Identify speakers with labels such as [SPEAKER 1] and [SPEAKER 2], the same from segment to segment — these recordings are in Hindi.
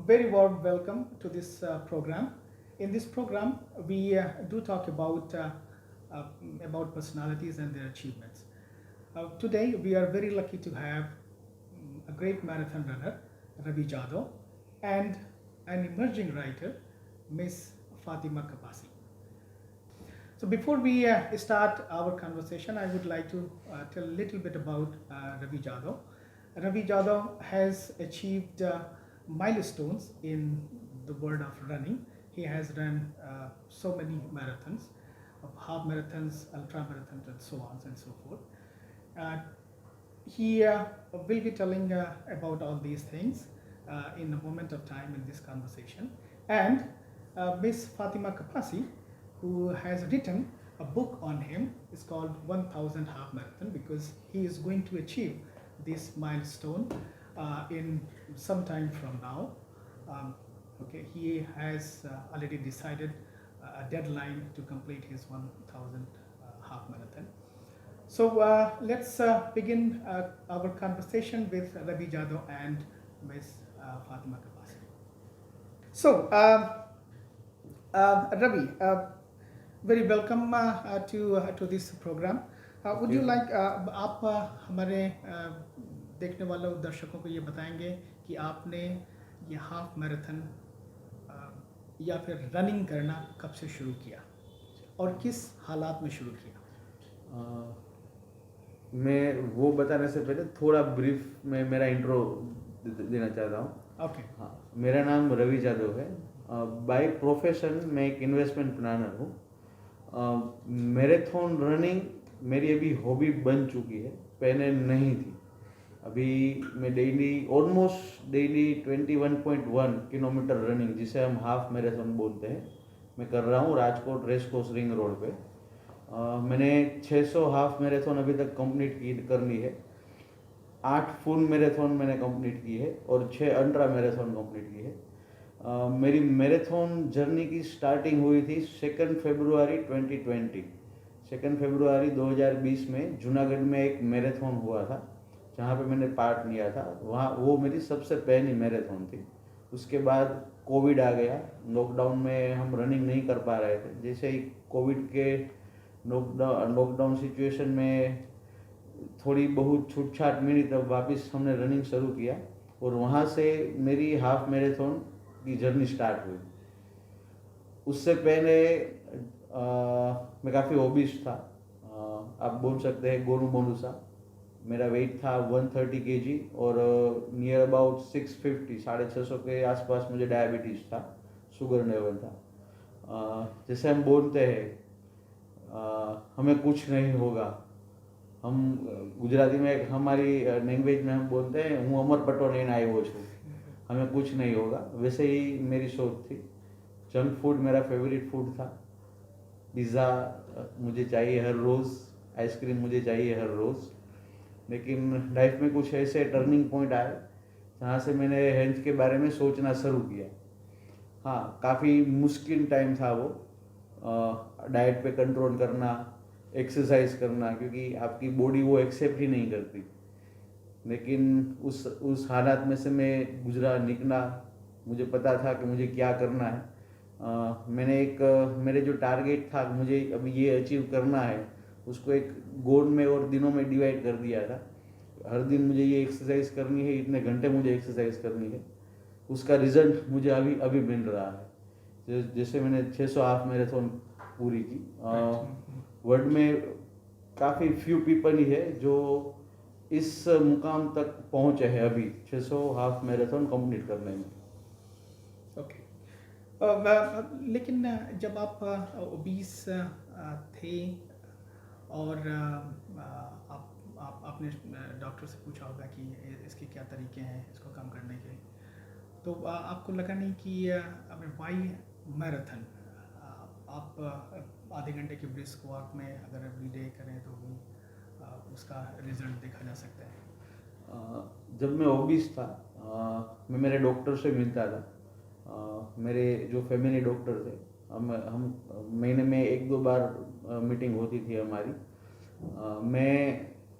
[SPEAKER 1] very warm welcome to this program. In this program, we do talk uh, about personalities and their achievements. Today, we are very lucky to have a great marathon runner, Ravi Jadhav, and an emerging writer, Miss Fatima Kapasi. So before we start our conversation, I would like to tell a little bit about Ravi Jadhav. Ravi Jadhav has achieved milestones in the world of running. He has run so many marathons, of half marathons, ultra marathons, and so on and so forth. Uh, he will be telling about all these things in a moment of time in this conversation. And Miss Fatima Kapasi, who has written a book on him, is called 1000 Half Marathon, because he is going to achieve this milestone in some time from now. Okay, he has already decided a deadline to complete his 1000 half marathon. So let's begin our conversation with Ravi Jadhav and Ms. Fatima Kapasi. So, Ravi, very welcome to this program. Would you like आप हमारे देखने वालों दर्शकों को ये बताएंगे कि आपने ये हाफ मैराथन या फिर रनिंग करना कब से शुरू किया और किस हालात में शुरू किया?
[SPEAKER 2] मैं वो बताने से पहले थोड़ा ब्रीफ में मेरा इंट्रो देना चाहता हूँ।
[SPEAKER 1] ओके।
[SPEAKER 2] हाँ, मेरा नाम रवि जादव है। बाय प्रोफेशन मैं एक इन्वेस्टमेंट प्लानर हूँ। मैराथन रनिंग मेरी अभी हॉबी बन चुकी है, पहले नहीं थी। अभी मैं ऑलमोस्ट डेली 21.1 किलोमीटर रनिंग, जिसे हम हाफ मैराथन बोलते हैं, मैं कर रहा हूँ Rajkot race course ring road पे। मैंने 600 हाफ मैराथन अभी तक कंप्लीट कर ली है। 8 फुल मैराथन मैंने कंप्लीट की है और 6 अल्ट्रा मैराथन कंप्लीट की है। मेरी मैराथन जर्नी की स्टार्टिंग हुई थी 2 फरवरी 2020। 2 फरवरी 2020 में जूनागढ़ में एक मैराथन हुआ था, जहाँ पे मैंने पार्ट लिया था। वहाँ वो मेरी सबसे पहली मैराथन थी। उसके बाद कोविड आ गया। लॉकडाउन में हम रनिंग नहीं कर पा रहे थे। जैसे ही कोविड के लॉकडाउन सिचुएशन में थोड़ी बहुत छूट छाट मिली, तब वापस हमने रनिंग शुरू किया और वहाँ से मेरी हाफ मैराथन की जर्नी स्टार्ट हुई। उससे पहले मैं काफ़ी ओबीस था। आप बोल सकते हैं गोनू मोनू सा। मेरा वेट था 130 kg और नियर अबाउट 650 650 के आसपास मुझे डायबिटीज़ था, शुगर लेवल था। जैसे हम बोलते हैं हमें कुछ नहीं होगा, हम गुजराती में हमारी लैंग्वेज में हम बोलते हैं हूँ अमर पटो नहीं आयो छूँ, हमें कुछ नहीं होगा। वैसे ही मेरी सोच थी। जंक फूड मेरा फेवरेट फूड था। पिज़्ज़ा मुझे चाहिए हर रोज़, आइसक्रीम मुझे चाहिए हर रोज़। लेकिन लाइफ में कुछ ऐसे टर्निंग पॉइंट आए जहाँ से मैंने हेल्थ के बारे में सोचना शुरू किया। हाँ, काफ़ी मुश्किल टाइम था वो। डाइट पे कंट्रोल करना, एक्सरसाइज करना, क्योंकि आपकी बॉडी वो एक्सेप्ट ही नहीं करती। लेकिन उस हालात में से मैं गुजरा, निकला। मुझे पता था कि मुझे क्या करना है। मैंने मेरे जो टारगेट था, मुझे अभी ये अचीव करना है, उसको एक गोल में और दिनों में डिवाइड कर दिया था। हर दिन मुझे ये एक्सरसाइज करनी है, इतने घंटे मुझे एक्सरसाइज करनी है। उसका रिजल्ट मुझे अभी मिल रहा है। जैसे मैंने 600 हाफ मैराथन पूरी की। वर्ल्ड में काफ़ी फ्यू पीपल ही है जो इस मुकाम तक पहुँचे हैं अभी 600 हाफ मैराथन कंप्लीट करने में।
[SPEAKER 1] ओके। लेकिन जब आप ओबीस थे और आपने डॉक्टर से पूछा होगा कि इसके क्या तरीके हैं इसको कम करने के, तो आपको लगा नहीं कि वाई मैराथन, आप आधे घंटे की ब्रिस्क वॉक में अगर एवरी डे करें तो भी उसका रिजल्ट देखा जा सकता है?
[SPEAKER 2] जब मैं ओबीस था, मैं मेरे डॉक्टर से मिलता था। मेरे जो फैमिली डॉक्टर थे, हम महीने में 1-2 बार मीटिंग होती थी हमारी। मैं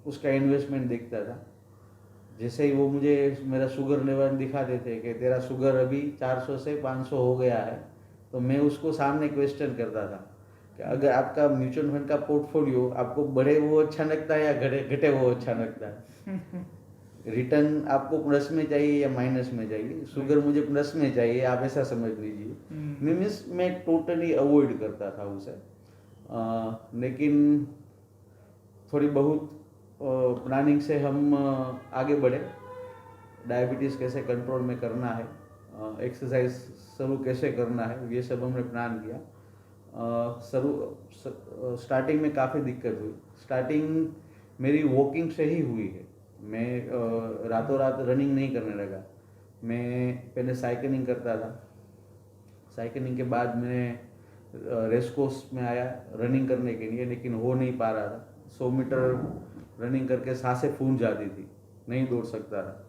[SPEAKER 2] उसका इन्वेस्टमेंट देखता था। जैसे ही वो मुझे मेरा शुगर लेवल दिखाते थे कि तेरा शुगर अभी 400 से 500 हो गया है, तो मैं उसको सामने क्वेश्चन करता था कि अगर आपका म्यूचुअल फंड का पोर्टफोलियो आपको बढ़े वो अच्छा लगता है या घटे घटे वो अच्छा लगता है, रिटर्न आपको प्लस में चाहिए या माइनस में चाहिए, शुगर मुझे प्लस में चाहिए, आप ऐसा समझ लीजिए। मीन्स मैं टोटली अवॉइड करता था उसे। लेकिन थोड़ी बहुत प्लानिंग से हम आगे बढ़े। डायबिटीज़ कैसे कंट्रोल में करना है, एक्सरसाइज शुरू कैसे करना है, ये सब हमने प्लान किया। स्टार्टिंग में काफ़ी दिक्कत हुई। स्टार्टिंग मेरी वॉकिंग से ही हुई है। मैं रातों रात रनिंग नहीं करने लगा। मैं पहले साइकिलिंग करता था, साइकिलिंग के बाद मैंने रेस कोर्स में आया रनिंग करने के लिए, लेकिन हो नहीं पा रहा था। 100 मीटर रनिंग करके सांसें फूल जाती थी, नहीं दौड़ सकता था।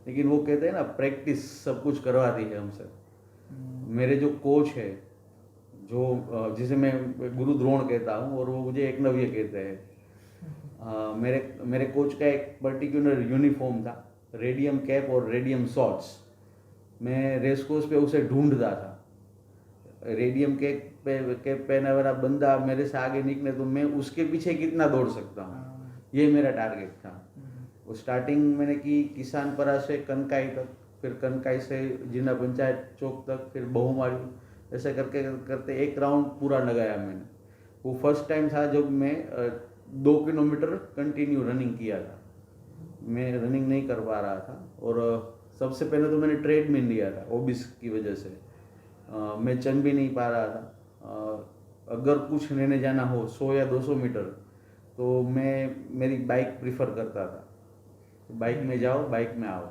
[SPEAKER 2] लेकिन वो कहते हैं ना, प्रैक्टिस सब कुछ करवाती है हमसे। मेरे जो कोच है, जो जिसे मैं गुरु द्रोण कहता हूँ और वो मुझे एकलव्य कहते हैं, मेरे कोच का एक पर्टिकुलर यूनिफॉर्म था, रेडियम कैप और रेडियम शॉर्ट्स। मैं रेस कोर्स पे उसे ढूंढता था। रेडियम कैप पहने वाला बंदा मेरे से आगे निकले तो मैं उसके पीछे कितना दौड़ सकता हूँ, ये मेरा टारगेट था। वो स्टार्टिंग मैंने की किसानपरा से कनकाई तक, फिर कनकाई से जिला पंचायत चौक तक, फिर बहुमारी, ऐसे करके करते एक राउंड पूरा लगाया मैंने। वो फर्स्ट टाइम था जब मैं 2 किलोमीटर कंटिन्यू रनिंग किया था। मैं रनिंग नहीं कर पा रहा था और सबसे पहले तो मैंने ट्रेडमिल लिया था ओबिस की वजह से। मैं चल भी नहीं पा रहा था। अगर कुछ लेने जाना हो 100 या 200 मीटर तो मैं मेरी बाइक प्रीफर करता था, बाइक में जाओ बाइक में आओ।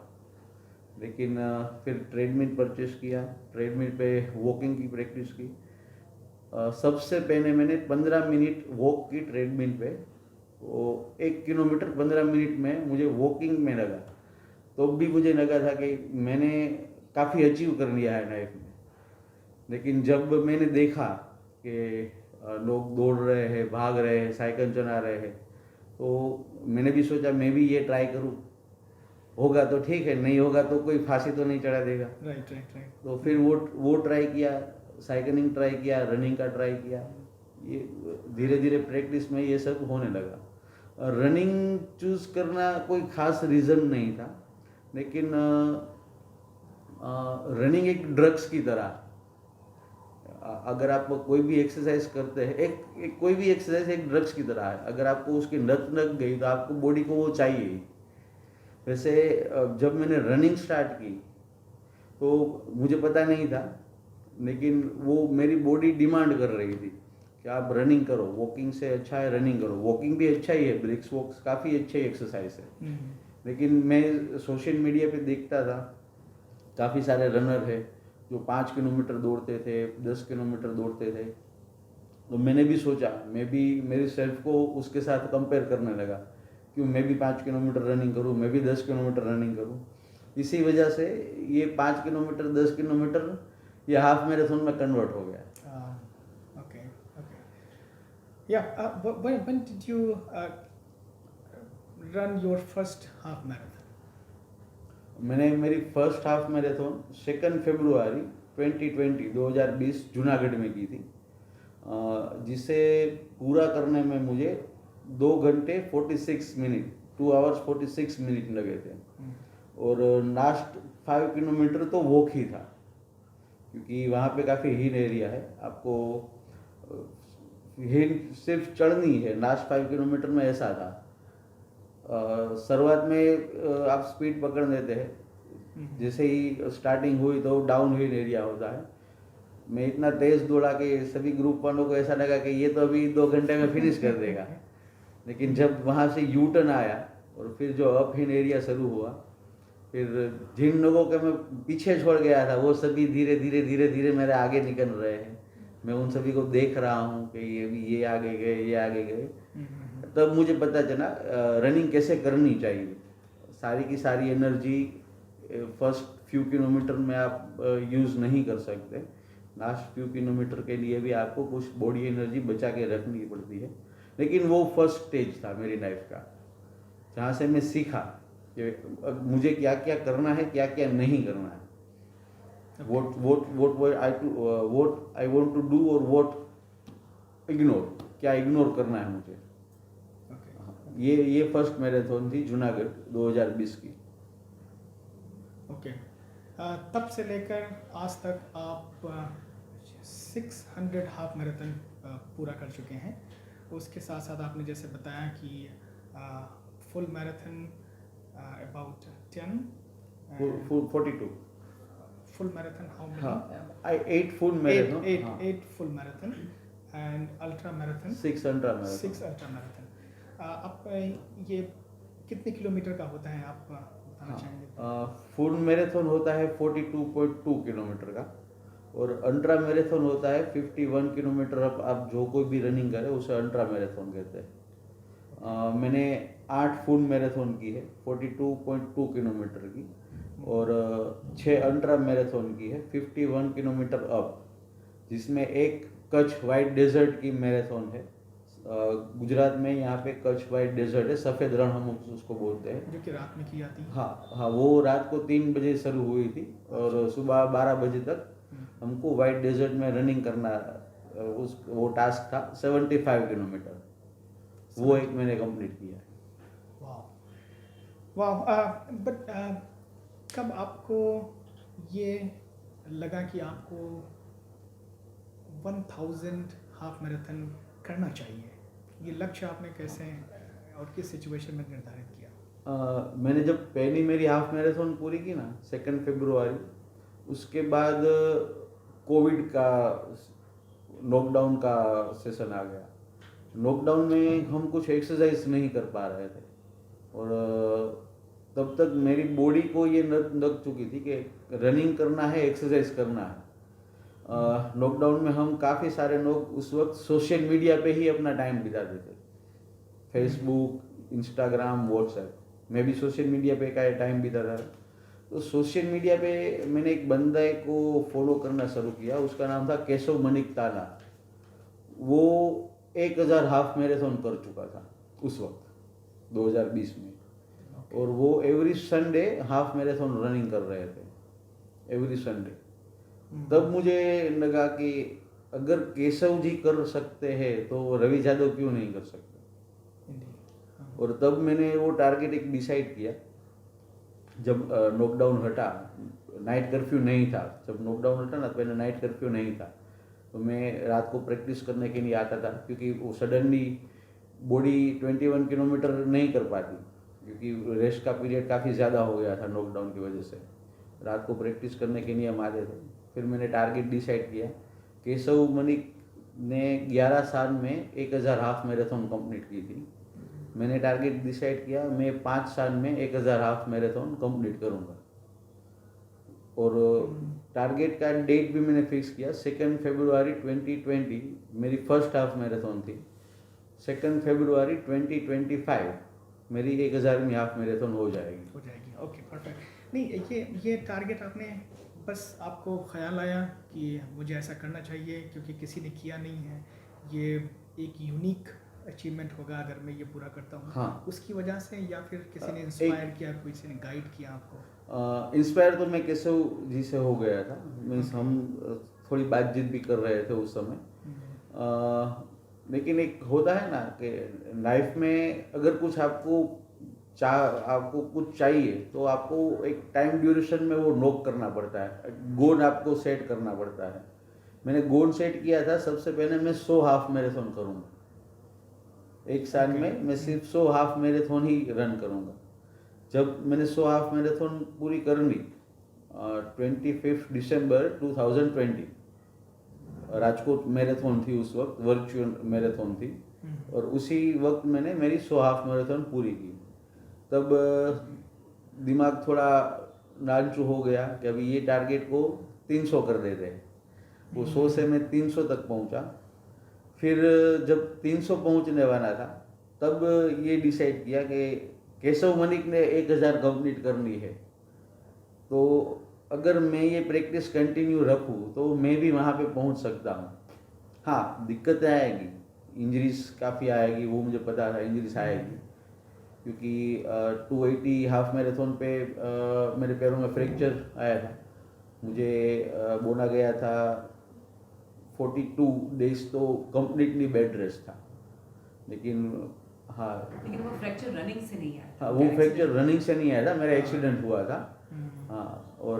[SPEAKER 2] लेकिन फिर ट्रेडमिल परचेस किया, ट्रेडमिल पे वॉकिंग की प्रैक्टिस की। सबसे पहले मैंने 15 मिनट वॉक की ट्रेडमिल पे। वो 1 किलोमीटर 15 मिनट में मुझे वॉकिंग में लगा, तो भी मुझे लगा था कि मैंने काफ़ी अचीव कर लिया है लाइफ में। लेकिन जब मैंने देखा कि लोग दौड़ रहे हैं, भाग रहे हैं, साइकिल चला रहे हैं, तो मैंने भी सोचा मैं भी ये ट्राई करूँ। होगा तो ठीक है, नहीं होगा तो कोई फांसी तो नहीं चढ़ा देगा।
[SPEAKER 1] Right right right.
[SPEAKER 2] तो फिर वो ट्राई किया, साइकिलिंग ट्राई किया, रनिंग का ट्राई किया। ये धीरे धीरे प्रैक्टिस में ये सब होने लगा। रनिंग चूज़ करना कोई खास रीज़न नहीं था, लेकिन रनिंग एक ड्रग्स की तरह। अगर आप कोई भी एक्सरसाइज करते हैं, एक कोई भी एक्सरसाइज एक ड्रग्स की तरह है। अगर आपको उसकी लत लग गई तो आपको बॉडी को वो चाहिए। वैसे जब मैंने रनिंग स्टार्ट की तो मुझे पता नहीं था, लेकिन वो मेरी बॉडी डिमांड कर रही थी कि आप रनिंग करो, वॉकिंग से अच्छा है रनिंग करो। वॉकिंग भी अच्छा ही है, ब्रिक्स वॉक्स काफ़ी अच्छी एक्सरसाइज है। लेकिन मैं सोशल मीडिया पे देखता था काफ़ी सारे रनर है जो 5 किलोमीटर दौड़ते थे, 10 किलोमीटर दौड़ते थे। तो मैंने भी सोचा, मैं भी मेरी सेल्फ को उसके साथ कंपेयर करने लगा, क्यों मैं भी 5 किलोमीटर रनिंग करूँ, मैं भी 10 किलोमीटर रनिंग करूँ। इसी वजह से ये 5 किलोमीटर 10 किलोमीटर ये हाफ मैराथन में कन्वर्ट हो गया।
[SPEAKER 1] Okay, okay. Yeah, when did you run your first half marathon?
[SPEAKER 2] मैंने मेरी फर्स्ट हाफ मैराथन 2 फरवरी 2020 जूनागढ़ में की थी, जिसे पूरा करने में मुझे 2 घंटे 46 मिनट 2 आवर्स 46 मिनट लगे थे। और लास्ट 5 किलोमीटर तो वॉक ही था, क्योंकि वहाँ पे काफ़ी हिल एरिया है, आपको हिल सिर्फ चढ़नी है। लास्ट 5 किलोमीटर में ऐसा था। शुरुआत में आप स्पीड पकड़ लेते हैं, जैसे ही स्टार्टिंग हुई तो डाउन हिल एरिया होता है। मैं इतना तेज़ दौड़ा कि सभी ग्रुप वालों को ऐसा लगा कि ये तो अभी 2 घंटे में फिनिश कर देगा। लेकिन जब वहाँ से यू टर्न आया और फिर जो अप हिल एरिया शुरू हुआ, फिर जिन लोगों के मैं पीछे छोड़ गया था वो सभी धीरे धीरे धीरे धीरे मेरे आगे निकल रहे हैं। मैं उन सभी को देख रहा हूँ कि ये आगे गए, ये आगे गए। तब मुझे पता चला रनिंग कैसे करनी चाहिए। सारी की सारी एनर्जी फर्स्ट फ्यू किलोमीटर में आप यूज़ नहीं कर सकते। लास्ट फ्यू किलोमीटर के लिए भी आपको कुछ बॉडी एनर्जी बचा के रखनी पड़ती है। लेकिन वो फर्स्ट स्टेज था मेरी लाइफ का, जहाँ से मैं सीखा कि मुझे क्या क्या करना है, क्या क्या नहीं करना है, what I want to do और what ignore, क्या इग्नोर करना है मुझे।
[SPEAKER 1] ओके
[SPEAKER 2] ये फर्स्ट मैराथन थी जूनागढ़ 2020 की।
[SPEAKER 1] ओके तब से लेकर आज तक आप 600 हाफ मैराथन पूरा कर चुके हैं। उसके साथ साथ आपने जैसे बताया कि full marathon about 10
[SPEAKER 2] 42
[SPEAKER 1] full marathon how many?
[SPEAKER 2] I 8 full marathon,
[SPEAKER 1] eight full marathon and ultra marathon
[SPEAKER 2] 6 ultra marathon।
[SPEAKER 1] 6 ultra marathon। आप ये कितने किलोमीटर का होता है आप बताना चाहेंगे?
[SPEAKER 2] फुल मैराथन होता है 42.2 किलोमीटर का और अल्ट्रा मैराथन होता है 51 किलोमीटर। आप जो कोई भी रनिंग करे उसे अल्ट्रा मैराथन कहते हैं। मैंने 8 फुल मैराथन की है 42.2 किलोमीटर की और 6 अल्ट्रा मैराथन की है 51 किलोमीटर अप, जिसमें एक कच्छ वाइट डेजर्ट की मैराथन है। गुजरात में यहाँ पे कच्छ वाइट डेजर्ट है, सफ़ेद रण हम उसको बोलते हैं,
[SPEAKER 1] जो कि रात में की जाती है।
[SPEAKER 2] हाँ, वो रात को 3 बजे शुरू हुई थी और सुबह 12 बजे तक हमको वाइट डेजर्ट में रनिंग करना, वो टास्क था 75 किलोमीटर, वो एक मैंने कंप्लीट किया।
[SPEAKER 1] वाह बट कब आपको ये लगा कि आपको 1000 हाफ मैराथन करना चाहिए? ये लक्ष्य आपने कैसे और किस सिचुएशन में निर्धारित किया?
[SPEAKER 2] मैंने जब पहली मेरी हाफ मैराथन पूरी की ना 2 फरवरी, उसके बाद कोविड का लॉकडाउन का सेशन आ गया। लॉकडाउन में हम कुछ एक्सरसाइज नहीं कर पा रहे थे और तब तक मेरी बॉडी को ये लग चुकी थी कि रनिंग करना है, एक्सरसाइज करना है। लॉकडाउन में हम काफ़ी सारे लोग उस वक्त सोशल मीडिया पे ही अपना टाइम बिताते थे, फेसबुक, इंस्टाग्राम, व्हाट्सएप। मैं भी सोशल मीडिया पे का टाइम बिताता था। तो सोशल मीडिया पे मैंने एक बंदे को फॉलो करना शुरू किया, उसका नाम था केशव मणिक ताला। वो 1000 हाफ मैराथन कर चुका था उस वक्त 2020 में और वो every Sunday half marathon running कर रहे थे, एवरी संडे। तब मुझे लगा कि अगर केशव जी कर सकते हैं तो रवि यादव क्यों नहीं कर सकते। और तब मैंने वो टारगेट एक डिसाइड किया। जब लॉकडाउन हटा, नाइट कर्फ्यू नहीं था, जब लॉकडाउन हटा ना तो पहले नाइट कर्फ्यू नहीं था, तो मैं रात को प्रैक्टिस करने के लिए आता था, क्योंकि वो सडनली बॉडी 21 किलोमीटर नहीं कर पाती, क्योंकि रेस्ट का पीरियड काफ़ी ज़्यादा हो गया था लॉकडाउन की वजह से। रात को प्रैक्टिस करने के लिए हम आते थे। फिर मैंने टारगेट डिसाइड किया। केशव मणिक ने 11 साल में 1000 हाफ मैराथन कंप्लीट की थी। मैंने टारगेट डिसाइड किया, मैं 5 साल में 1000 हाफ मैराथन कंप्लीट करूँगा और टारगेट का डेट भी मैंने फिक्स किया। 2 फरवरी 2020 मेरी फर्स्ट हाफ मैराथन थी। 2 फरवरी 2025 मेरी 1000वीं हाफ मैराथन हो जाएगी।
[SPEAKER 1] Okay perfect. नहीं, ये टारगेट आपने बस आपको ख्याल आया कि मुझे ऐसा करना चाहिए क्योंकि किसी ने किया नहीं है, ये एक यूनिक अचीवमेंट होगा अगर मैं ये पूरा करता हूँ,
[SPEAKER 2] हाँ,
[SPEAKER 1] उसकी वजह से, या फिर किसी ने इंस्पायर किया, किसी ने गाइड किया आपको?
[SPEAKER 2] इंस्पायर तो मैं केशव जी से हो गया था। मीन्स हम थोड़ी बातचीत भी कर रहे थे उस समय। लेकिन एक होता है ना कि लाइफ में अगर कुछ आपको कुछ चाहिए तो आपको एक टाइम ड्यूरेशन में वो नोक करना पड़ता है, गोल आपको सेट करना पड़ता है। मैंने गोल सेट किया था, सबसे पहले मैं 100 हाफ मैराथन करूँगा, एक साल में मैं सिर्फ 100 हाफ मैराथन ही रन करूँगा। जब मैंने 100 हाफ मैराथन पूरी कर ली 25 दिसंबर 2020, राजकोट मैराथन थी उस वक्त, वर्चुअल मैराथन थी, और उसी वक्त मैंने मेरी 100 हाफ मैराथन पूरी की। तब दिमाग थोड़ा लालचू हो गया कि अभी ये टारगेट को 300 कर देते हैं। वो 100 से मैं 300 तक पहुंचा। फिर जब 300 पहुंचने वाला था तब ये डिसाइड किया कि केशव मणिक ने 1000 कंप्लीट करनी है, तो अगर मैं ये प्रैक्टिस कंटिन्यू रखूँ तो मैं भी वहाँ पे पहुँच सकता हूँ। हाँ, दिक्कतें आएगी, इंजरीज काफ़ी आएगी, वो मुझे पता था, इंजरीज आएगी, क्योंकि 280 हाफ मैराथन पे मेरे पैरों में फ्रैक्चर आया था। मुझे बोला गया था 42 डेज तो कम्प्लीटली बेड रेस्ट था, लेकिन हाँ
[SPEAKER 3] लेकिन वो फ्रैक्चर रनिंग से नहीं आया।
[SPEAKER 2] हाँ वो फ्रैक्चर रनिंग से नहीं आया था, मेरा एक्सीडेंट हुआ था।
[SPEAKER 1] हम्म,
[SPEAKER 2] हाँ और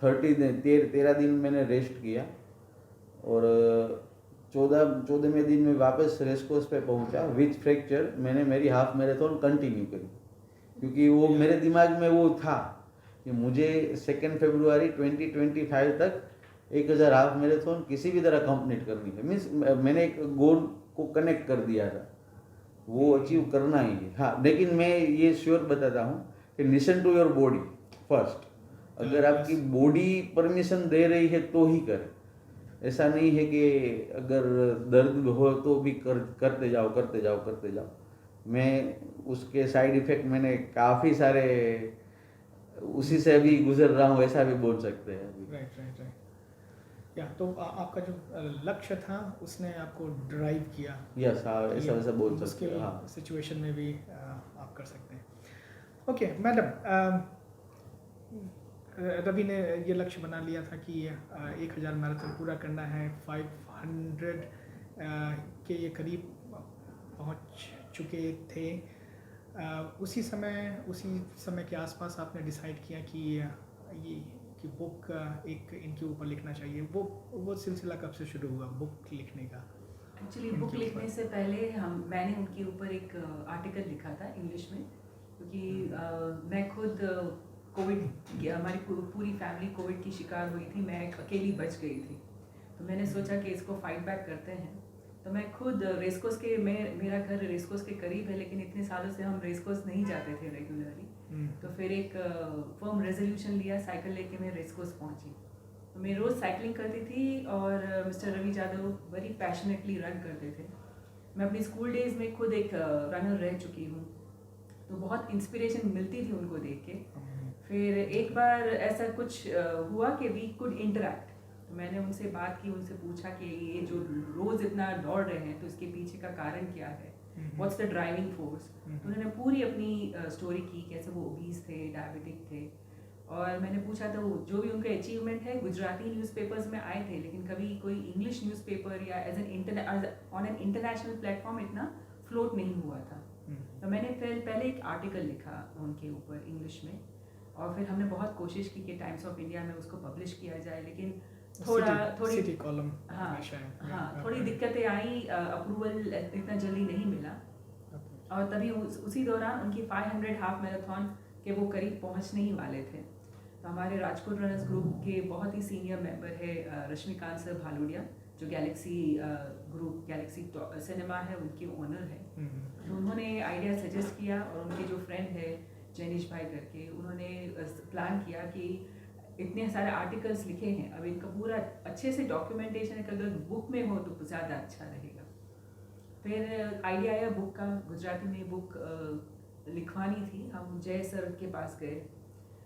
[SPEAKER 2] 13 दिन मैंने रेस्ट किया और 14वें दिन में वापस रेस कोर्स पे पहुंचा विथ फ्रैक्चर। मैंने मेरी हाफ मैराथन कंटिन्यू करी, क्योंकि वो मेरे दिमाग में वो था कि मुझे 2 फरवरी 2025 तक 1000 हाफ मैराथन किसी भी तरह कंप्लीट करनी है। मीन्स मैंने एक गोल को कनेक्ट कर दिया था, वो अचीव करना ही है। हाँ लेकिन मैं ये श्योर बताता हूँ कि listen to your body first. अगर आपकी बॉडी परमिशन दे रही है तो ही करें। ऐसा नहीं है कि अगर दर्द हो तो भी करते जाओ। मैं उसके साइड इफ़ेक्ट मैंने काफ़ी सारे उसी से भी गुजर रहा हूँ, ऐसा भी बोल सकते हैं अभी।
[SPEAKER 1] राइट या तो आपका जो लक्ष्य था उसने आपको ड्राइव किया।
[SPEAKER 2] यस हाँ ऐसा वैसा बोल सकते हैं। हाँ
[SPEAKER 1] सिचुएशन में भी आप कर सकते हैं। ओके मैडम, रवि ने ये लक्ष्य बना लिया था कि 1000 मैराथन पूरा करना है, 500 के ये करीब पहुंच चुके थे। उसी समय के आसपास आपने डिसाइड किया कि ये कि बुक एक इनके ऊपर लिखना चाहिए। वो सिलसिला कब से शुरू हुआ बुक लिखने का?
[SPEAKER 3] एक्चुअली बुक लिखने से पहले मैंने उनके ऊपर एक आर्टिकल लिखा था इंग्लिश में, क्योंकि मैं खुद कोविड हमारी पूरी फैमिली कोविड की शिकार हुई थी, मैं अकेली बच गई थी। तो मैंने सोचा कि इसको फाइट बैक करते हैं। तो मैं खुद रेसकोर्स के मेरा घर रेसकोर्स के करीब है, लेकिन इतने सालों से हम रेसकोर्स नहीं जाते थे रेगुलरली। तो फिर एक फर्म रेजोल्यूशन लिया, साइकिल लेके मैं रेसकोर्स पहुंची। तो मैं रोज़ साइकिलिंग करती थी और mister Ravi Yadav very passionately run करते थे। मैं अपनी स्कूल डेज में खुद एक रनर रह चुकी हूँ, तो बहुत इंस्पिरेशन मिलती थी उनको देख के। फिर एक बार ऐसा कुछ हुआ कि वी कुड इंटरैक्ट। तो मैंने उनसे बात की, उनसे पूछा कि ये जो रोज़ इतना दौड़ रहे हैं तो इसके पीछे का कारण क्या है, व्हाट्स द ड्राइविंग फोर्स। तो उन्होंने पूरी अपनी स्टोरी की, कैसे वो ओबीस थे, डायबिटिक थे। और मैंने पूछा तो जो भी उनके अचीवमेंट है गुजराती न्यूज़पेपर्स में आए थे, लेकिन कभी कोई इंग्लिश न्यूज़पेपर या ऑन एन इंटरनेशनल प्लेटफॉर्म इतना फ्लोट नहीं हुआ था। तो मैंने फिर पहले एक आर्टिकल लिखा उनके ऊपर इंग्लिश में, और फिर हमने बहुत कोशिश की कि टाइम्स ऑफ इंडिया में उसको पब्लिश किया जाए, लेकिन थोड़ी
[SPEAKER 1] सिटी कॉलम
[SPEAKER 3] थोड़ी दिक्कतें आई, अप्रूवल इतना जल्दी नहीं मिला। और तभी उसी दौरान उनकी 500 हाफ मैराथन के वो करीब पहुंचने ही वाले थे। तो हमारे राजकोट रनर्स ग्रुप के बहुत ही सीनियर मेंबर है रश्मिकांत सर भालोडिया, जो गैलेक्सी ग्रुप गैलेक्सी सिनेमा है उनके ओनर है। तो उन्होंने आइडिया सजेस्ट किया, और उनके जो फ्रेंड है जैनिश भाई करके, उन्होंने प्लान किया कि इतने सारे आर्टिकल्स लिखे हैं, अब इनका पूरा अच्छे से डॉक्यूमेंटेशन अगर बुक में हो तो ज़्यादा अच्छा रहेगा। फिर आइडिया आया बुक का, गुजराती में बुक लिखवानी थी। हम जय सर के पास गए,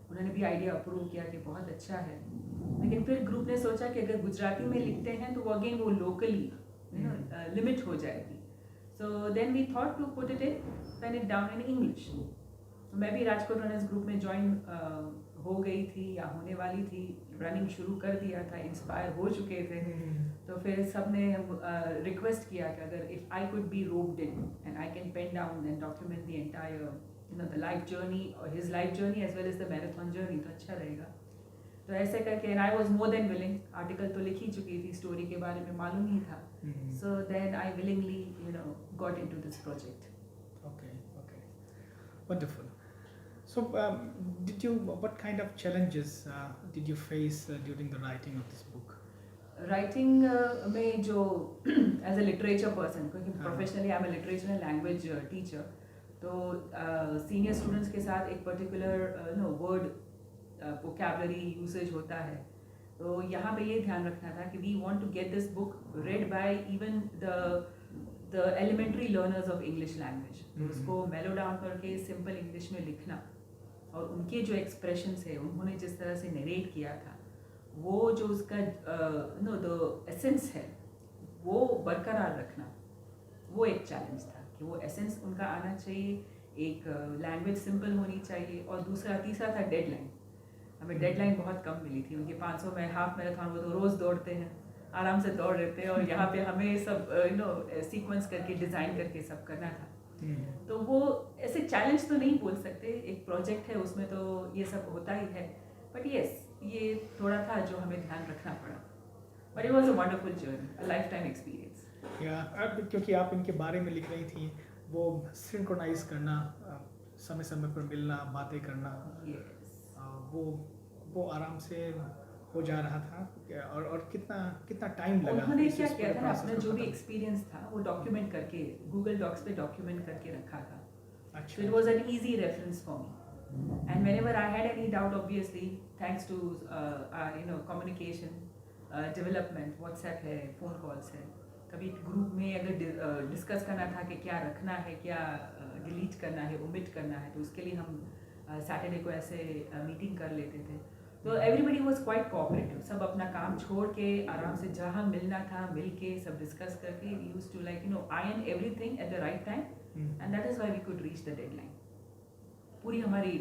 [SPEAKER 3] उन्होंने भी आइडिया अप्रूव किया कि बहुत अच्छा है। लेकिन फिर ग्रुप ने सोचा कि अगर गुजराती में लिखते हैं तो वो अगेन वो लोकली लिमिट हो जाएगी। So then we thought to put it in pen it down in English. तो मैं भी राजकोट रनर्स ग्रुप में ज्वाइन हो गई थी या होने वाली थी, रनिंग शुरू कर दिया था, इंस्पायर हो चुके थे। तो फिर सब ने रिक्वेस्ट किया कि अगर if I could be roped in and I can pen down and document the entire the life journey और his life journey as well as the marathon journey, तो अच्छा रहेगा। तो ऐसे करके and I was more than willing, article तो लिख ही चुकी थी, स्टोरी के बारे में मालूम ही था। So then I willingly got into this project.
[SPEAKER 1] Okay, wonderful. So, what kind of challenges did you face during the writing of this book?
[SPEAKER 3] Writing में जो एज अ लिटरेचर पर्सन, क्योंकि professionally I am a literature and language teacher, तो सीनियर स्टूडेंट्स के साथ एक पर्टिकुलर वर्ड वोकैबुलरी यूसेज होता है। तो यहाँ पे ये ध्यान रखना था कि we want to get this book read by even the elementary learners of English language. तो उसको मेलो डाउन करके सिंपल इंग्लिश में लिखना, और उनके जो एक्सप्रेशंस है, उन्होंने जिस तरह से नरेट किया था, वो जो उसका द एसेंस है वो बरकरार रखना, वो एक चैलेंज था कि वो एसेंस उनका आना चाहिए, एक लैंग्वेज सिंपल होनी चाहिए, और तीसरा था डेडलाइन। हमें डेडलाइन बहुत कम मिली थी। उनके 500 में हाफ मैराथन, वो तो रोज़ दौड़ते हैं, आराम से दौड़ रहे थे, और यहाँ पे हमें सब सीक्वेंस करके डिज़ाइन करके सब करना था। तो वो ऐसे चैलेंज तो नहीं बोल सकते, एक प्रोजेक्ट है उसमें तो ये सब होता ही है, बट यस ये थोड़ा था जो हमें ध्यान रखना पड़ा, but it was a wonderful journey, a life time experience.
[SPEAKER 1] अब क्योंकि आप इनके बारे में लिख रही थी, वो सिंक्रोनाइज करना, समय समय पर मिलना, बातें करना, वो आराम से हो जा रहा था, और कितना टाइम लगा।
[SPEAKER 3] उन्होंने क्या किया था ना, अपना जो भी एक्सपीरियंस था वो डॉक्यूमेंट करके गूगल डॉक्स पे डॉक्यूमेंट करके रखा था। So it was an easy reference for me. And whenever I had any doubt, obviously, thanks to our communication, development, WhatsApp है, phone calls है, कभी ग्रुप में अगर डिस्कस करना था कि क्या रखना है, क्या डिलीट करना है, ओमिट करना है, तो उसके लिए हम सैटरडे को ऐसे मीटिंग कर लेते थे। तो एवरीबडी वाज क्वाइट कोऑपरेटिव, सब अपना काम छोड़ के आराम से जहाँ मिलना था मिल के सब डिस्कस करके, we used to like iron everything at the right time, and that is why we could reach the deadline. पूरी हमारी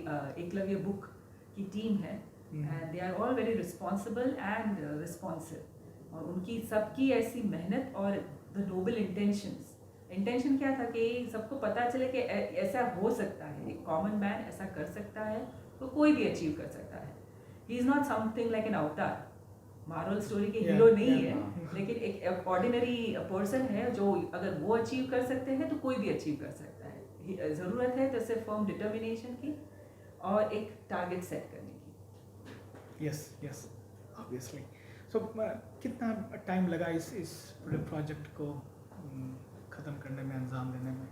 [SPEAKER 3] एकलव्य बुक की टीम है, and they are all very responsible and responsive, और उनकी सबकी ऐसी मेहनत और the noble intentions। इंटेंशन क्या था कि सबको पता चले कि ऐसा हो सकता है, एक कॉमन मैन ऐसा कर सकता है, तो कोई भी अचीव कर सकता है। He is not something like an अवतार, मार्वल स्टोरी के हीरो नहीं है, लेकिन एक ऑर्डिनरी पर्सन है जो अगर वो अचीव कर सकते हैं तो कोई भी अचीव कर सकता है। ज़रूरत है तो सिर्फ फर्म डिटर्मिनेशन की और एक टारगेट सेट करने की।
[SPEAKER 1] Yes obviously. सो कितना टाइम लगा इस पूरे प्रोजेक्ट को ख़त्म करने में, अंजाम देने में?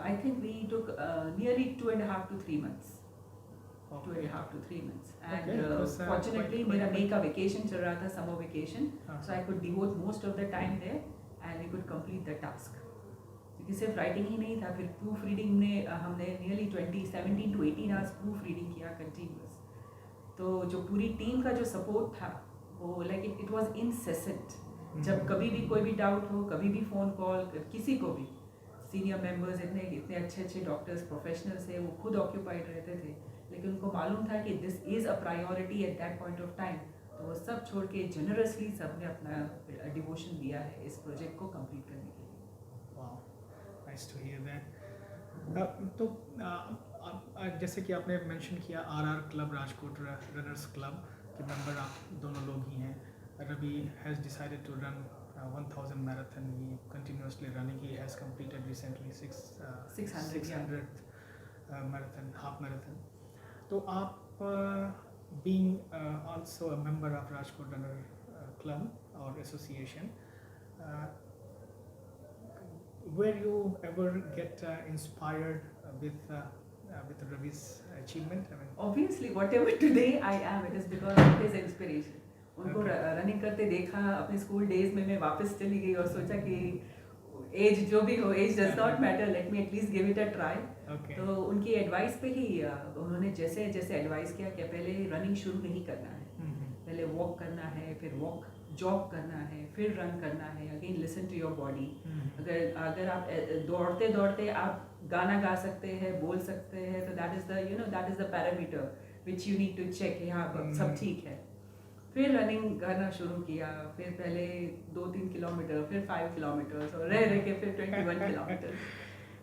[SPEAKER 3] I think we took nearly 2.5 to 3 months. 2.5 to 3 months. And fortunately, मेरा May का vacation चल रहा था, summer vacation, so I could devote most of the time there, and we could complete the task. क्योंकि सिर्फ राइटिंग ही नहीं था, फिर प्रूफ रीडिंग में हमने nearly 17 to 18 hours proof reading किया कंटिन्यूस। तो जो पूरी टीम का जो सपोर्ट था वो लाइक इट वाज इनसेसेंट। जब कभी भी कोई भी डाउट हो, कभी भी फ़ोन कॉल, किसी को भी, सीनियर मेंबर्स इतने अच्छे डॉक्टर्स प्रोफेशनल्स थे, वो खुद ऑक्यूपाइड रहते थे, लेकिन उनको मालूम था कि this is a priority at that point of time, तो वो सब छोड़ के जेनरसली सब ने अपना डिवोशन दिया है इस प्रोजेक्ट को कंप्लीट करने के लिए।
[SPEAKER 1] Wow, nice to hear that. तो जैसे कि आपने मेंशन किया RR club, Rajkot runners club के मेंबर आप दोनों लोग ही हैं। Ravi has decided to run 1000 marathon. He continuously running. He has completed recently 600 marathon, half marathon. So आप being also a member of Rajkot Runner Club or Association, were you ever get inspired with Ravi's achievement? I mean,
[SPEAKER 3] obviously, whatever today I am, it is because of his inspiration. उनको रनिंग करते देखा अपने स्कूल डेज में, मैं वापस चली गई और सोचा कि एज जो भी हो, age does not matter, let me at least give it a try. तो उनकी एडवाइस पे ही उन्होंने जैसे एडवाइस किया कि पहले रनिंग शुरू नहीं करना है, पहले वॉक करना है, फिर वॉक जॉग करना है, फिर रन करना है, again listen to your body. अगर आप दौड़ते दौड़ते आप गाना गा सकते हैं, बोल सकते हैं, तो that is the parameter which you need to check, यहाँ सब ठीक है। फिर रनिंग करना शुरू किया, फिर पहले 2-3 किलोमीटर, फिर 5 किलोमीटर, और रह के फिर 21 किलोमीटर।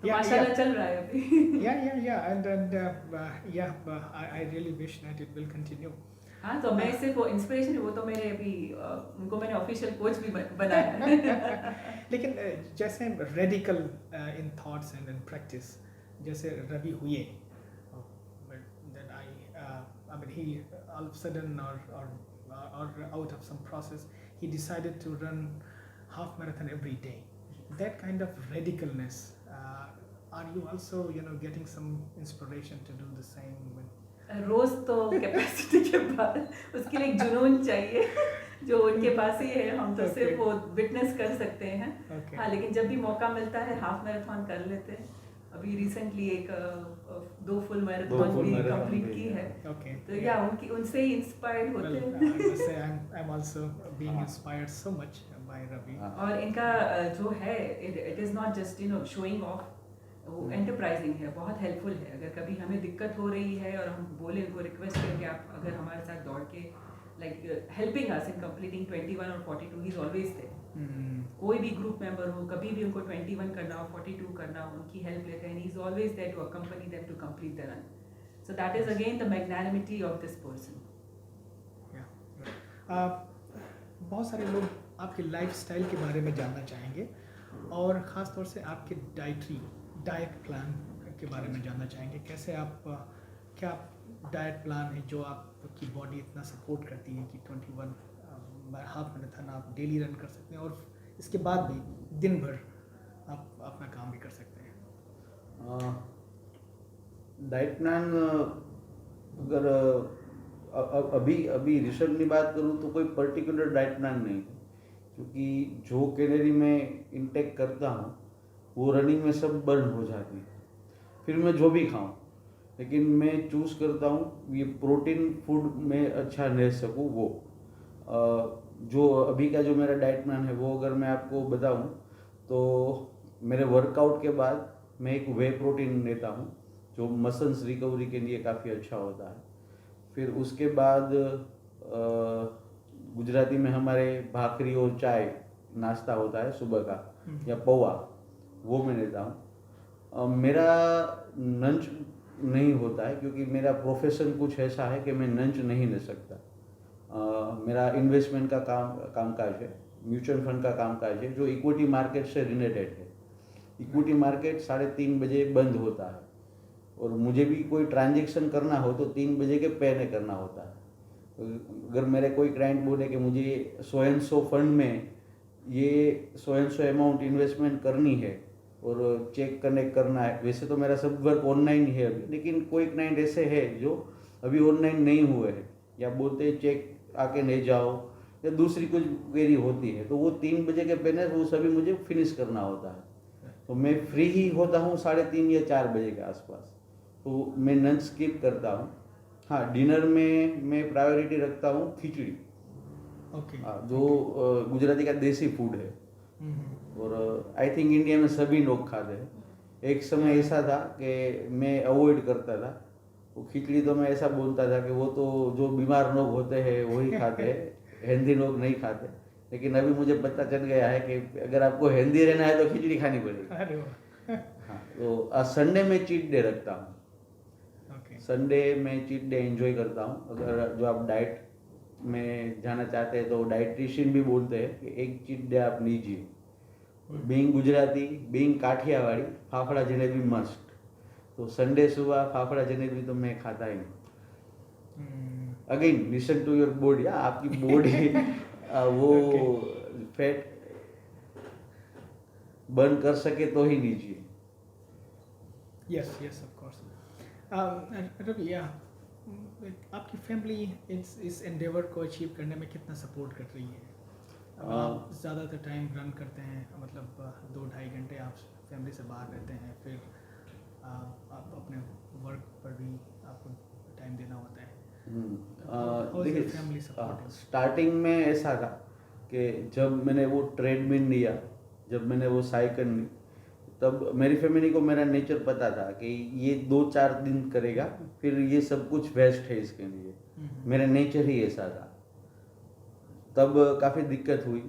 [SPEAKER 3] माशाल्लाह चल रहा है अभी।
[SPEAKER 1] I really wish that it will continue.
[SPEAKER 3] हाँ, तो मैं सिर्फ वो इंस्पिरेशन, वो तो मेरे अभी उनको मैंने ऑफिशियल कोच भी बनाया है।
[SPEAKER 1] लेकिन जैसे radical in thoughts and in practice जैसे रवि हुए, I mean he all of a sudden or out of some process he decided to run half marathon every day. That kind of radicalness, are you also getting some inspiration to do the same?
[SPEAKER 3] रोज तो कैपेसिटी के बाद उसके लिए एक जुनून चाहिए जो उनके पास ही है, हम तो सिर्फ वो विटनेस कर सकते हैं। हाँ, लेकिन जब भी मौका मिलता है हाफ मैराथन कर लेते हैं। अभी रिसेंटली एक 2 फुल मैराथन भी कंप्लीट की है। तो या उनसे ही इंस्पायर्ड होते हैं।
[SPEAKER 1] I'm also being inspired so much by Ravi.
[SPEAKER 3] और इनका जो है, it is not just showing off, वो एंटरप्राइजिंग है, बहुत हेल्पफुल है। अगर कभी हमें दिक्कत हो रही है और हम बोले उनको, रिक्वेस्ट करें कि आप अगर हमारे साथ दौड़ के लाइक हेल्पिंग अस इन कंप्लीटिंग 21 और 42, ही इज ऑलवेज देयर। कोई भी ग्रुप मेंबर हो, कभी भी उनको 21 करना हो, 42 करना हो, उनकी हेल्प लेते हैं, he is always there to accompany them to complete the run. So that is again the magnanimity of this person.
[SPEAKER 1] बहुत सारे लोग आपके लाइफस्टाइल के बारे में जानना चाहेंगे और ख़ास तौर से आपके डाइट प्लान के बारे में जानना चाहेंगे। कैसे आप क्या डाइट प्लान है जो आपकी बॉडी इतना सपोर्ट करती है कि 21 हाफ मैराथन आप डेली रन कर सकते हैं और इसके बाद भी दिन भर आप अपना काम भी कर सकते हैं।
[SPEAKER 2] डाइट प्लान अगर अभी रिसेंटली बात करूँ तो कोई पर्टिकुलर डाइट प्लान नहीं है, क्योंकि जो कैलोरी मैं इंटेक करता हूँ वो रनिंग में सब बर्न हो जाती है, फिर मैं जो भी खाऊं, लेकिन मैं चूज़ करता हूँ ये प्रोटीन फूड में अच्छा ले सकूँ। वो जो अभी का जो मेरा डाइट प्लान है वो अगर मैं आपको बताऊँ तो मेरे वर्कआउट के बाद मैं एक वे प्रोटीन लेता हूँ जो मसल्स रिकवरी के लिए काफ़ी अच्छा होता है। फिर उसके बाद गुजराती में हमारे भाकरी और चाय नाश्ता होता है सुबह का, या पोहा, वो मैं लेता हूँ। मेरा लंच नहीं होता है क्योंकि मेरा प्रोफेशन कुछ ऐसा है कि मैं लंच नहीं ले सकता। मेरा इन्वेस्टमेंट का कामकाज है, म्यूचुअल फंड का कामकाज है जो इक्विटी मार्केट से रिलेटेड है। इक्विटी मार्केट 3:30 बजे बंद होता है और मुझे भी कोई ट्रांजैक्शन करना हो तो 3 बजे के पहले करना होता है। अगर मेरे कोई क्लाइंट बोले कि मुझे 100 फंड में ये 100 अमाउंट इन्वेस्टमेंट करनी है और चेक कनेक्ट करना है, वैसे तो मेरा सब वर्क ऑनलाइन ही है अभी, लेकिन कोई क्लाइंट ऐसे है जो अभी ऑनलाइन नहीं हुए हैं या बोलते हैं चेक आके ले जाओ या दूसरी कुछ क्वेरी होती है, तो वो 3 बजे के पहले वो सभी मुझे फिनिश करना होता है। तो मैं फ्री ही होता हूँ 3:30 या 4 बजे के आसपास, तो मैं लंच स्किप करता हूँ। हाँ, डिनर में मैं प्रायोरिटी रखता हूँ खिचड़ी, जो गुजराती का देसी फूड है और आई थिंक इंडिया में सभी लोग खाते हैं। एक समय ऐसा था कि मैं अवॉइड करता था वो खिचड़ी, तो मैं ऐसा बोलता था कि वो तो जो बीमार लोग होते हैं वही खाते हैं, हेल्दी लोग नहीं खाते। लेकिन अभी मुझे पता चल गया है कि अगर आपको हेल्दी रहना है तो खिचड़ी खानी पड़ेगी। हाँ, तो संडे में चीट डे रखता हूँ। संडे में चीट डे एंजॉय करता हूँ। अगर जो आप डाइट में जाना चाहते हैं तो डाइटिशियन भी बोलते हैं कि एक चीट डे आप लीजिए। Being Gujarati, being Kathiawadi, fafda jalebi must. तो संडे सुबह फाफड़ा जलेबी तो मैं खाता ही नहीं। Again listen to your body, आपकी बॉडी वो फैट बर्न कर सके तो ही लीजिए।
[SPEAKER 1] Yes yes of course. Ravi, आपकी फैमिली इस एंडेवर को अचीव करने में कितना सपोर्ट कर रही है? आप ज़्यादातर टाइम रन करते हैं, मतलब 2-2.5 घंटे आप फैमिली से बाहर रहते हैं, फिर आप अपने वर्क पर भी आपको टाइम देना होता है।
[SPEAKER 2] देखिए, स्टार्टिंग में ऐसा था कि जब मैंने वो ट्रेडमिल लिया, जब मैंने वो साइकिल ली, तब मेरी फैमिली को मेरा नेचर पता था कि ये 2-4 दिन करेगा, फिर ये सब कुछ वेस्ट है इसके लिए। मेरा नेचर ही ऐसा था। तब काफ़ी दिक्कत हुई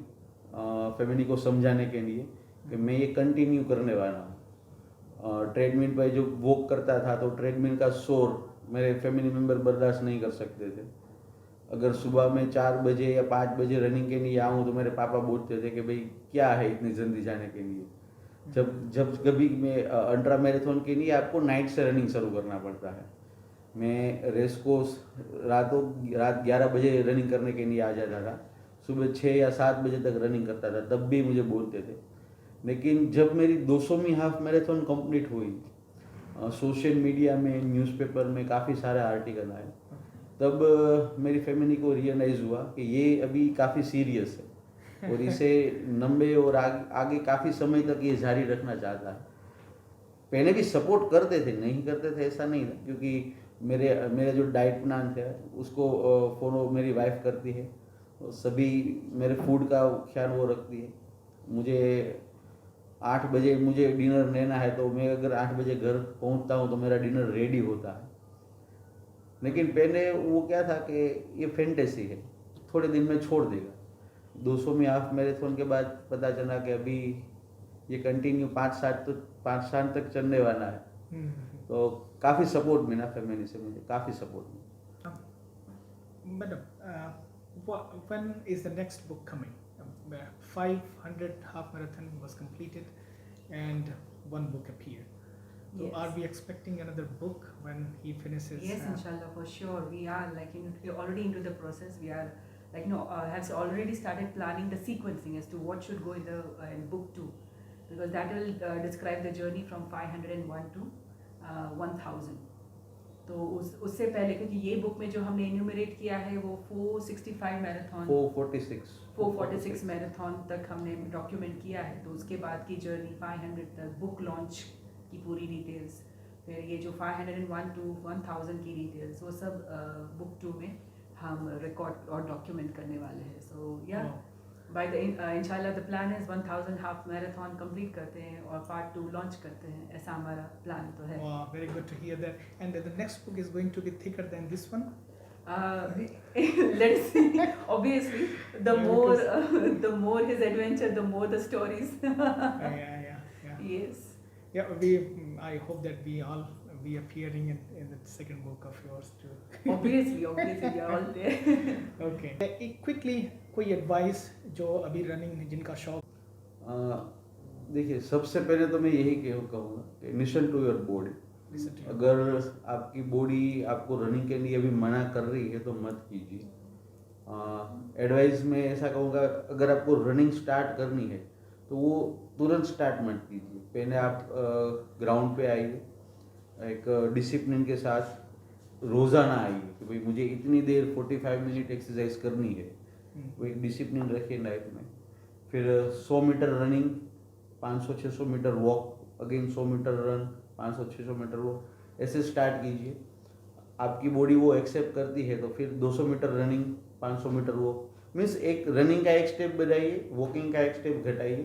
[SPEAKER 2] फैमिली को समझाने के लिए कि मैं ये कंटिन्यू करने वाला हूँ। ट्रेडमिल पर जो वॉक करता था तो ट्रेडमिल का शोर मेरे फैमिली मेम्बर बर्दाश्त नहीं कर सकते थे। अगर सुबह में 4 बजे या 5 बजे रनिंग के लिए आऊँ तो मेरे पापा बोलते थे कि भाई क्या है इतनी जल्दी जाने के लिए। जब कभी मैं अल्ट्रा मैराथन के लिए आपको नाइट से रनिंग शुरू करना पड़ता है। मैं रेस कोर्स रात 11 बजे रनिंग करने के लिए आ जाता था, सुबह 6 या 7 बजे तक रनिंग करता था, तब भी मुझे बोलते थे। लेकिन जब मेरी 200वीं हाफ मैराथन कंप्लीट हुई, सोशल मीडिया में, न्यूज़पेपर में काफ़ी सारे आर्टिकल आए, तब मेरी फैमिली को रियलाइज़ हुआ कि ये अभी काफ़ी सीरियस है और इसे लंबे और आगे काफ़ी समय तक ये जारी रखना चाहता है। पहले भी सपोर्ट करते थे, नहीं करते थे ऐसा नहीं था, क्योंकि मेरा जो डाइट प्लान था उसको फॉलो मेरी वाइफ करती है, सभी मेरे फूड का ख्याल वो रखती है। मुझे 8 बजे मुझे डिनर लेना है तो मैं अगर 8 बजे घर पहुंचता हूं तो मेरा डिनर रेडी होता है। लेकिन पहले वो क्या था कि ये फैंटेसी है, थोड़े दिन में छोड़ देगा। 200 में हाफ मैराथन के बाद पता चला कि अभी ये कंटिन्यू 5 साल तक चलने वाला है। तो काफ़ी सपोर्ट मिला फैमिली से, मुझे काफ़ी सपोर्ट मिला।
[SPEAKER 1] Madam, when is the next book coming? 500 half marathon was completed and one book appeared. So
[SPEAKER 3] Yes.
[SPEAKER 1] are we expecting another book when he finishes?
[SPEAKER 3] Yes, inshallah, for sure. We are like, we're already into the process. We are like, have already started planning the sequencing as to what should go in the in book 2, because that will describe the journey from 501 to 1000. तो उससे पहले, क्योंकि ये बुक में जो हमने इन्यूमरेट किया है वो 465 मैराथन 446 मैराथन तक हमने डॉक्यूमेंट किया है। तो उसके बाद की जर्नी 500 तक, बुक लॉन्च की पूरी डिटेल्स, फिर ये जो 501 टू 1000 की डिटेल्स, वो सब बुक 2 में हम रिकॉर्ड और डॉक्यूमेंट करने वाले हैं। सो या बाय द इंशाल्लाह the plan is 1000 half marathon complete करते हैं और पार्ट 2 लॉन्च करते हैं, ऐसा हमारा प्लान तो है।
[SPEAKER 1] Wow, very good to hear that. And the next book is going to be thicker than this one?
[SPEAKER 3] Let's see. Obviously, the
[SPEAKER 1] Yeah,
[SPEAKER 3] more
[SPEAKER 1] because-
[SPEAKER 3] the more his adventure, the more the stories.
[SPEAKER 1] Yeah.
[SPEAKER 3] Yes.
[SPEAKER 1] Yeah, I hope that we all be appearing in the second book of yours too.
[SPEAKER 3] Obviously, we are all there.
[SPEAKER 1] Okay. Quickly, कोई एडवाइस जो अभी रनिंग जिनका शौक?
[SPEAKER 2] देखिए, सबसे पहले तो मैं यही कहूँगा कि listen to your body.
[SPEAKER 1] Listen to you.
[SPEAKER 2] अगर आपकी बॉडी आपको रनिंग के लिए अभी मना कर रही है तो मत कीजिए। एडवाइस में ऐसा कहूँगा, अगर आपको रनिंग स्टार्ट करनी है तो वो तुरंत स्टार्ट मत कीजिए। पहले आप ग्राउंड पे आइए, एक डिसिप्लिन के साथ रोज़ाना आइए कि भाई मुझे इतनी देर 45 मिनट एक्सरसाइज करनी है। वो एक डिसिप्लिन रखिए लाइफ में। फिर 100 metre running, 500-600 metre walk, again 100 metre run, 500-600 metre walk, ऐसे स्टार्ट कीजिए। आपकी बॉडी वो एक्सेप्ट करती है तो फिर 200 metre running, 500 metre walk, means एक रनिंग का एक स्टेप बढ़ाइए, वॉकिंग का एक स्टेप घटाइए,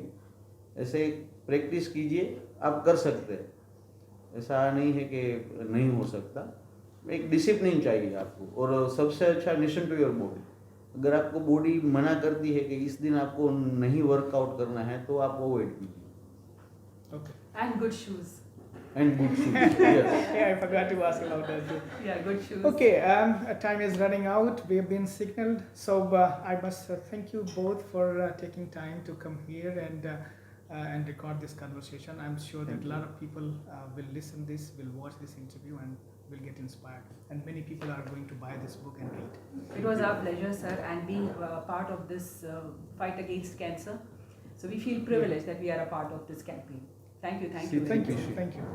[SPEAKER 2] ऐसे प्रैक्टिस कीजिए। आप कर सकते हैं, ऐसा नहीं है कि नहीं हो सकता। एक डिसिप्लिन चाहिए आपको। और सबसे अच्छा, लिसन टू योर बॉडी। अगर आपको बॉडी मना करती है कि इस दिन आपको नहीं वर्कआउट करना है तो आप अवॉइड कीजिए।
[SPEAKER 1] Okay.
[SPEAKER 3] And good shoes.
[SPEAKER 2] And good shoes. Yes.
[SPEAKER 1] Yeah, I forgot to ask about that too.
[SPEAKER 3] Yeah, good shoes.
[SPEAKER 1] Okay, time is running out. We have been signaled, so I must thank you both for taking time to come here and record this conversation. I'm sure that
[SPEAKER 2] Thank
[SPEAKER 1] a lot of people will listen this, will watch this interview, and will get inspired. And many people are going to buy this book and read.
[SPEAKER 3] It was our pleasure, sir, and being part of this fight against cancer. So we feel privileged that we are a part of this campaign. Thank you.
[SPEAKER 2] Thank you.
[SPEAKER 1] Thank you.